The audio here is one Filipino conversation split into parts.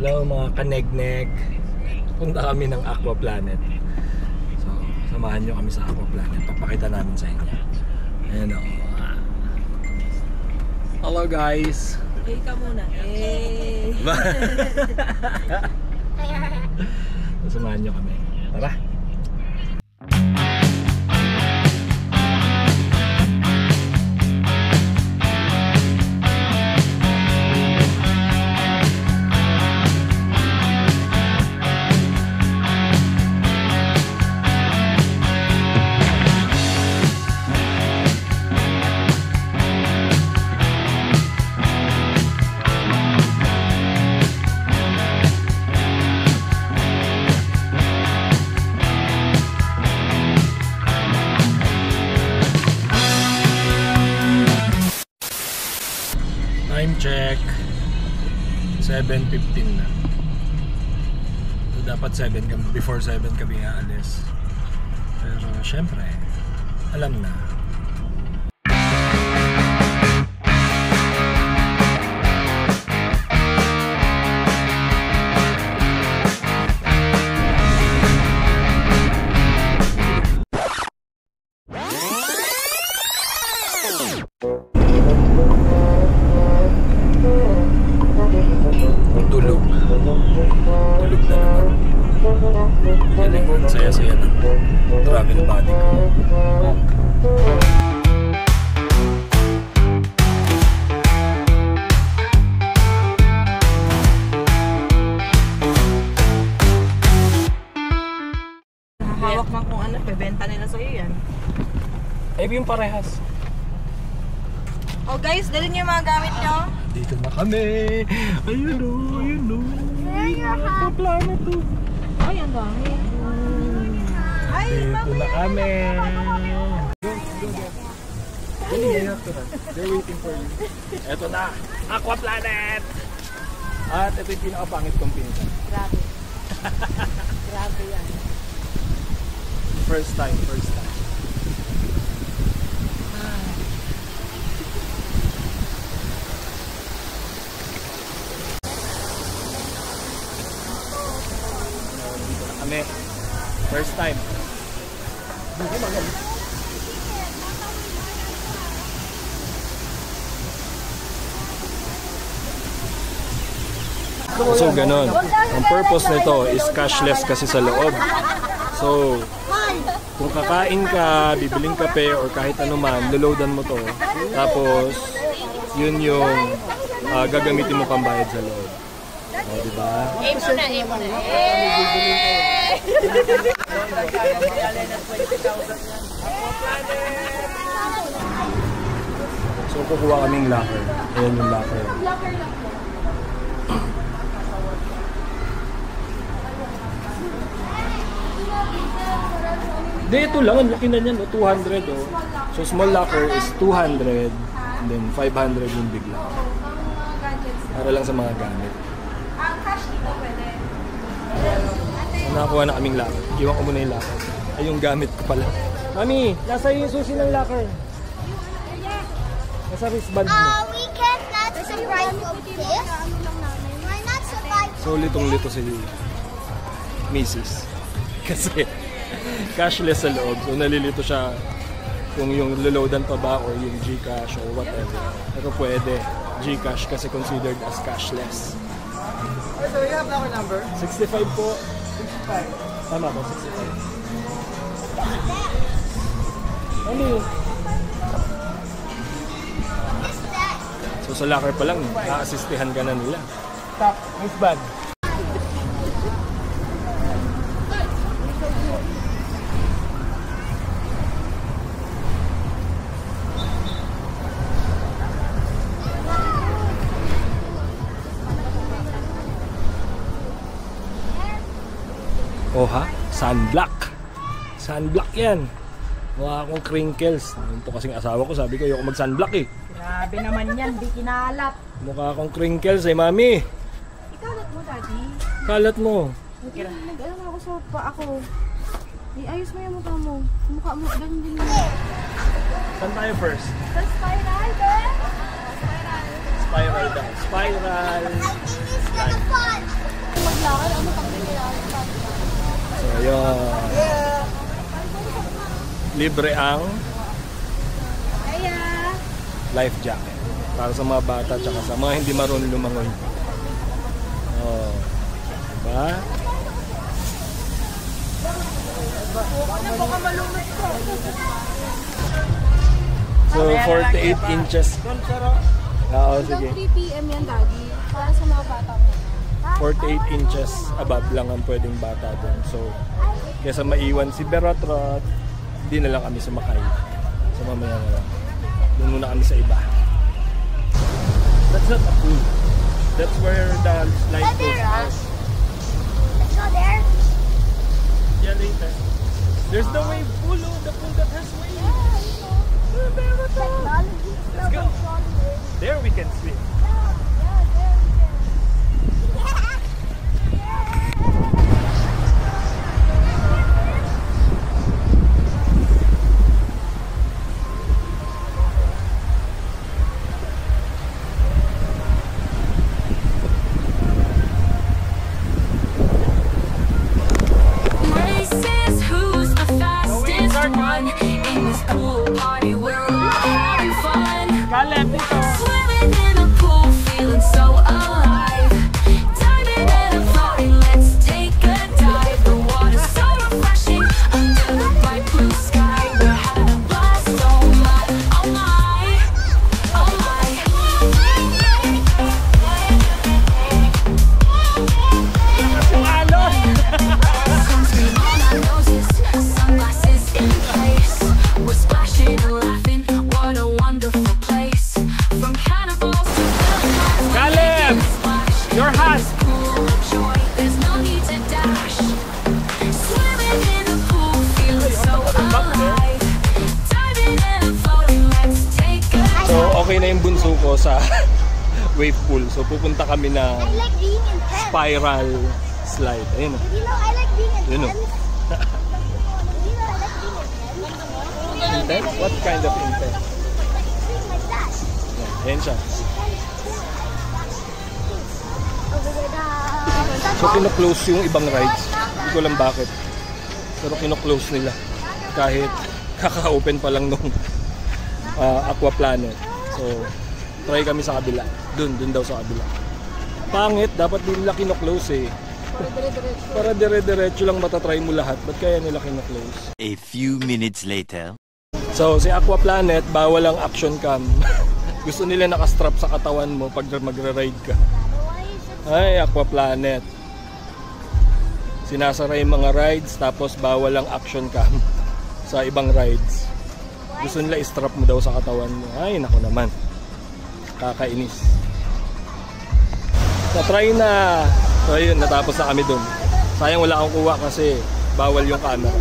Hello mga kaneg-neg. Punta kami ng Aqua Planet. So, samahan nyo kami sa Aqua Planet. Papakita namin sa inyo. Ayan o. Hello guys. Hey ka muna. Hey. Samahan nyo kami. Tara. Time check 7:15 na. So dapat 7 kami, before 7 kami aalis. Pero syempre alam na. Tulog na naman. Galing, ang saya-saya ng travel body ko. Hawak man kung ano, bebenta nila sa'yo yan. Eh, yung parehas. Oh guys, dali niyo yung mga gamit nyo. Dito na kami. Ayun o, ayun o. Aqua Planet o. Ay, ang dami. Ay, dito na kami. They're waiting for you. Eto na, Aqua Planet. At ito yung pinakapangit kong pinsan. Grabe. Grabe yan. First time. Kami, first time. So ganon. Ang purpose nito is cashless kasi sa loob. So kung kakain ka, bibiling kape or kahit ano man, loloadan mo to. Tapos yun yung gagamitin mo pambayad sa loob. O, diba? Aim mo na. So kukuha kaming locker. Ayan yung locker. Hindi, ito lang. Ang laki na niyan. 200 oh. So small locker is 200 and then 500 yung big locker. Para lang sa mga gamit. So nakakuha na kaming locker. Iwan ko muna yung locker. Ay, yung gamit ko pala. Mami, nasa yung susi ng locker. Nasa wristband mo. We cannot survive of this. We're not surviving. So litong-lito si Mrs. Kasi cashless sa loob. So nalilito siya kung yung loloadan pa ba or yung GCash or whatever. Pero pwede GCash kasi considered as cashless. So you have our number? 65 po. 65. Tama po, 65. Ano? So sa locker pa lang, na-assistihan ka na nila. Top, wristband. Oh ha? Sunblock. Sunblock yan. Mukha akong crinkles. Ito kasing asawa ko, sabi ko ayoko mag-sunblock eh. Grabe naman yan, di kinalat. Mukha akong crinkles eh, mami. Ikalat mo, daddy. Kalat mo. Nag-alam ako sa pa ako. Ayos mo yung mukha mo. Mukha mo, ganun din mo. Saan tayo first? Sa spiral, girl. Spiral daw. Spiral. I think it's gonna fall. Libre ang life jacket para sa mga bata at sa mga hindi marunong lumangoy. Oh, diba? So 48 inches. Oo, sige. Hanggang 3 PM yan, Daddy. Para sa mga bata mo. 48 inches above lang ang pwedeng bata doon. So, kesa maiwan si Berotrot, hindi na lang kami sumakay. So, mamaya na lang. Doon muna kami sa iba. That's not a pool. That's where the slide goes out. Let's go there. Yeah, later. There's the wave pool, oh, the pool that has waves. Technology. Let's go. There we can swim. Races, who's the fastest one in this pool party? We're all having fun. Swimming in a pool, feeling so alive. Diving and floating, let's take a dive. The water's so refreshing under the bright blue sky. We're having a blast, oh my, oh my, oh my. Sunscreen on our noses, sunglasses in place. We're splashing and laughing, what a wonderful place. From cannibals to villains, Caleb! Your hat! pool of joy, there's no need to dash. Swimming in the pool, feeling so alive. Diving and floating, let's take a So, okay na yung bunso ko sa wave pool. So, pupunta kami na I like being intense. spiral slide. Ayun. You know, I like being intense. You know. You know, I like being intense. Intense? What kind of intense? Swing like that. Ayan siya. Over there. So, kino-close yung ibang rides. Hindi ko alam bakit. Pero kino-close nila. Kahit kaka-open pa lang nung Aqua Planet. So, try kami sa kabila. Dun daw sa kabila. Pangit, dapat din nila kino-close eh. Para dire-diretso lang matatry mo lahat. Ba't kaya nila kino-close? A few minutes later. So, si Aqua Planet, bawal ang action cam. Gusto nila nakastrap sa katawan mo pag magre-ride ka. Ay, Aqua Planet. Sinasara yung mga rides, tapos bawal ang action cam sa ibang rides. Gusto nila i-strap mo daw sa katawan mo. Ay, nako naman. Kakainis. Na-try na. So, ayun, natapos na kami dun. Sayang wala akong kuha kasi bawal yung camera.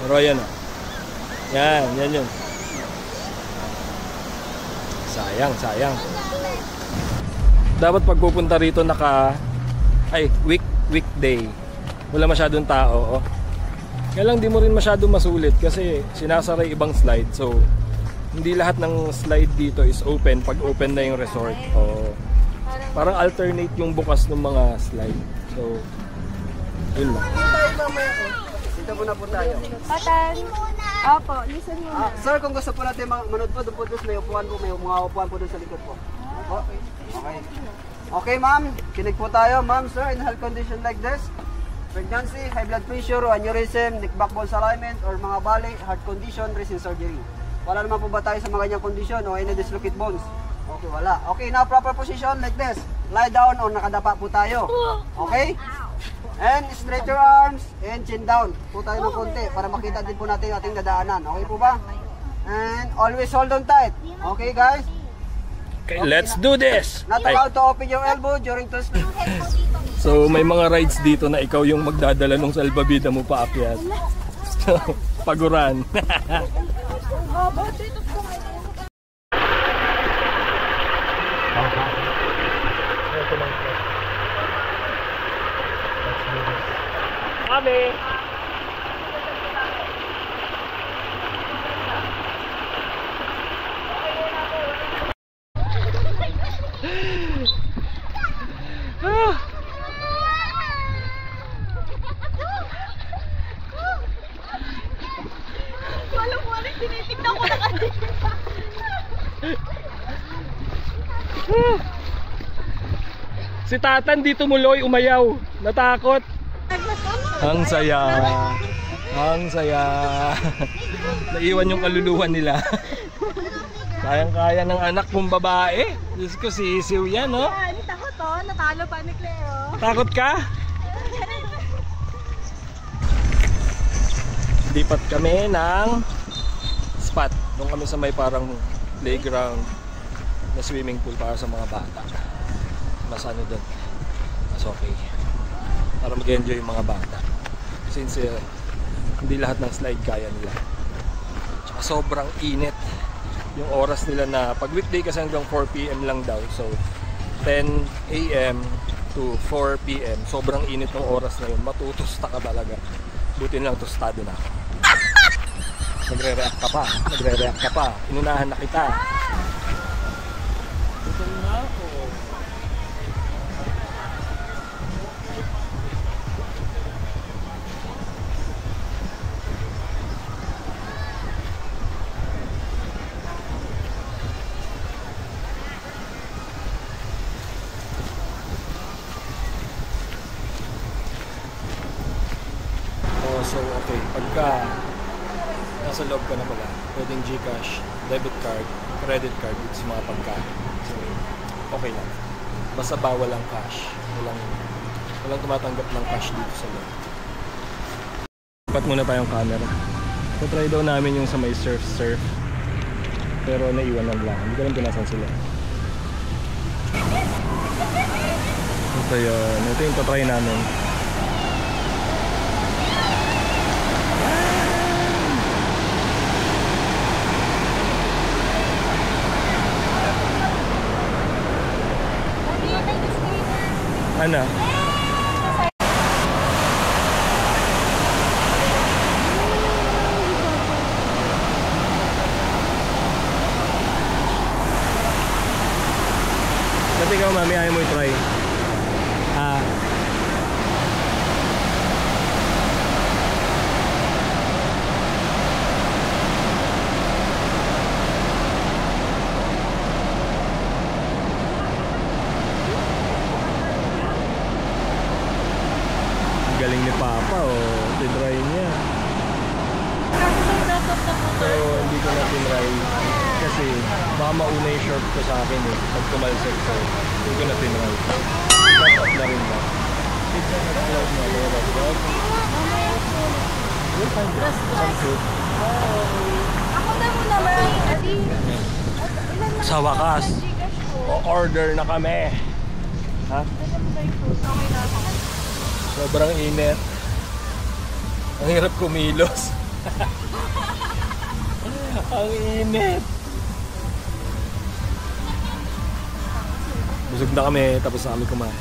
Pero ayan o. Yan yun. Sayang. Dapat pagpupunta rito weekday. Wala masyadong tao. Oh. Kaya lang di mo rin masyadong masulit kasi sinasara yung ibang slide. So, hindi lahat ng slide dito is open pag open na yung resort. Oh. Parang alternate yung bukas ng mga slide. So, yun lang. Dito muna po tayo. Patan. Opo, listen muna. Sir, kung gusto po natin manood po, doon po doon may upuan po, may mga upuan po doon sa likod po. Opo. Okay. Okay, ma'am. Kinig po tayo, ma'am, sir, in health condition like this. Pregnancy, high blood pressure, aneurysm, neck backbone alignment, or mga bali, heart condition, recent surgery. Wala naman po ba tayo sa mga ganyang kondisyon o any dislocate bones? Okay, wala. Okay, now proper position like this. Lie down or nakadapa po tayo. Okay? And straight your arms and chin down. Po tayo ng konti para makita din po natin yung ating dadaanan. Okay po ba? And always hold on tight. Okay, guys? Okay, let's do this! Not Ay. allowed to open your elbow during to sleep. So, may mga rides dito na ikaw yung magdadala nung salbabida mo paakyat. So, paguran. Kami! Si Tatan di tumuloy, umayaw. Natakot. Ang saya. Ang saya. Naiwan yung kaluluwa nila. Kayang-kaya ng anak kong babae. Diyos ko, sisiw yan, no? Takot to, natalo pa ni Cleo. Takot ka? Lipat kami ng spot. Doon kami sa may parang playground na swimming pool para sa mga bata. Mas ano doon. Mas okay. Para mag-enjoy yung mga bata. Since hindi lahat ng slide kaya nila. Tsaka sobrang init. Yung oras nila na pag weekday kasi hanggang 4 PM lang daw. So 10 AM to 4 PM. Sobrang init ng oras na yun. Matutusta ka talaga. Buti lang tostado na ako. Nagre-react ka pa. Nagre-react ka pa. Inunahan na kita. Gutom na ako. So okay, pagka nasa loob ka na pala, pwedeng GCash, debit card, credit card dito sa mga pagkain. So okay lang. Basta bawal ang cash. Walang tumatanggap ng cash dito sa loob. Lipat muna tayong camera. So try daw namin yung sa may surf. Pero naiwan lang. Hindi ko lang pinasan sila. Ito yun. Ito yung tatry namin. Ano? Ba't ikaw mami ayaw mo i-try? Galing ni Papa, tinry niya. Pero hindi ko na tinry kasi baka mauna yung short ko sa akin pag tumalsik ko. Hindi ko na tinry. Shut up na rin ba? Pizza na cloud na. You'll find some food. Ako na muna, maraming adi. Sa wakas, o-order na kami. Ha? Okay na ako. Sobrang init. Ang hirap kumilos. Ang init. Busog na kami, tapos na kami kumain.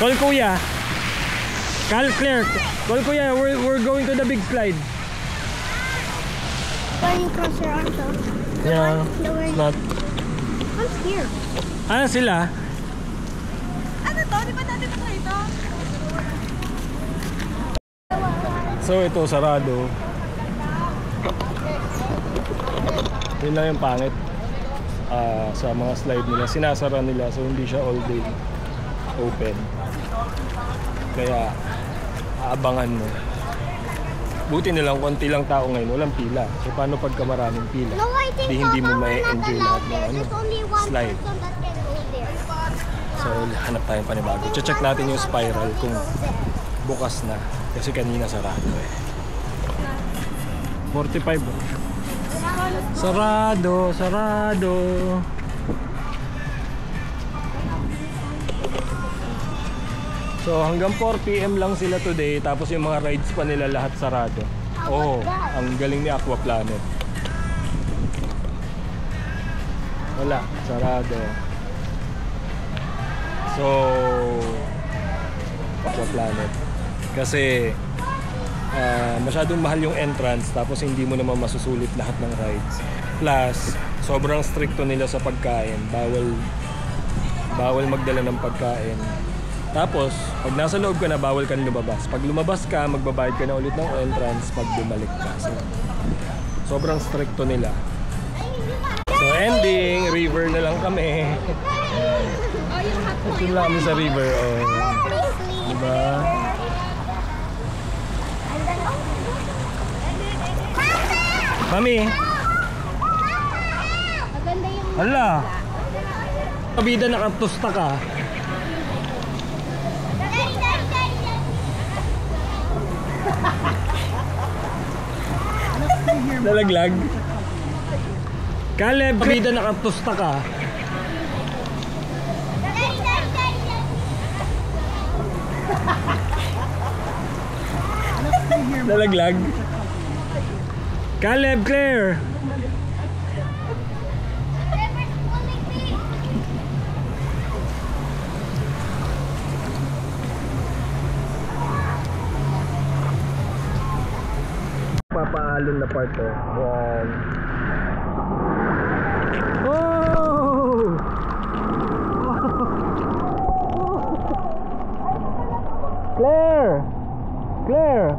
Call Kuya. Claire. Call Kuya, we're going to the big slide. Can you cross your arms out? Yeah, it's not. I'm here. Ano sila? Ano to? Di ba natin ito ito? So ito, sarado. Yun lang yung pangit sa mga slide nila. Sinasara nila so hindi siya all day open. Kaya aabangan mo. Buti nilang konti lang tao ngayon, walang pila. So paano pagka maraming pila? No, I think Hindi mo Papa, may we're not enjoy allowed lahat ng there. There's only one slide. person that can go there. So hanap tayong panibago. Check natin yung spiral kung bukas na. Kasi kanina sarado eh. 45. Sarado. So hanggang 4 PM lang sila today, tapos yung mga rides pa nila lahat sarado. Oh, ang galing ni Aqua Planet. Wala, sarado. So Aqua Planet. Kasi masyadong mahal yung entrance, tapos hindi mo naman masusulit lahat ng rides. Plus, sobrang stricto nila sa pagkain. Bawal magdala ng pagkain. Tapos, pag nasa loob ka na, bawal ka lumabas. Pag lumabas ka, magbabayad ka na ulit ng entrance pag bumalik ka. Sobrang stricto nila. So ending, river na lang kami. Ito lang kami sa river. Oh. Diba? Mami! Maganda yung... Hala! Kabida nakatusta ka. Daddy, daddy, daddy, daddy. Nalaglag? Caleb, kabida nakatusta ka. Daddy, daddy, daddy, daddy. Nalaglag? Caleb, Claire! Never pulling me. Papaalon na part to. Wow. Oh! Claire! Claire!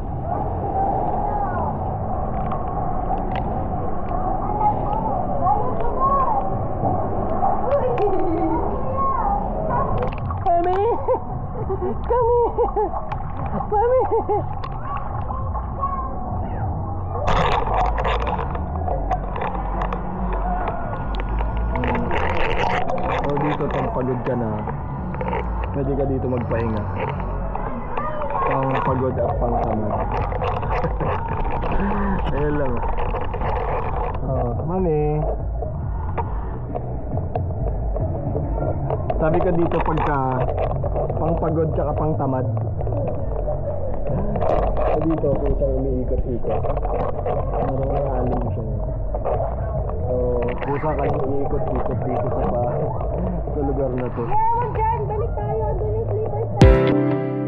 Mami! Come here! Mami! O dito pag pagod ka na, pwede ka dito magpahinga. Pang pagod at pang tamad. Ayun lang. Oh, mami. Sabi ka dito pagka pang pagod tsaka pang tamad. So dito kung saan umiikot-ikot. Marang alim siya. So, kusa ka lang iikot-ikot dito sa lugar na to. Ewan dyan, balik tayo. Doon yung sleepers tayo.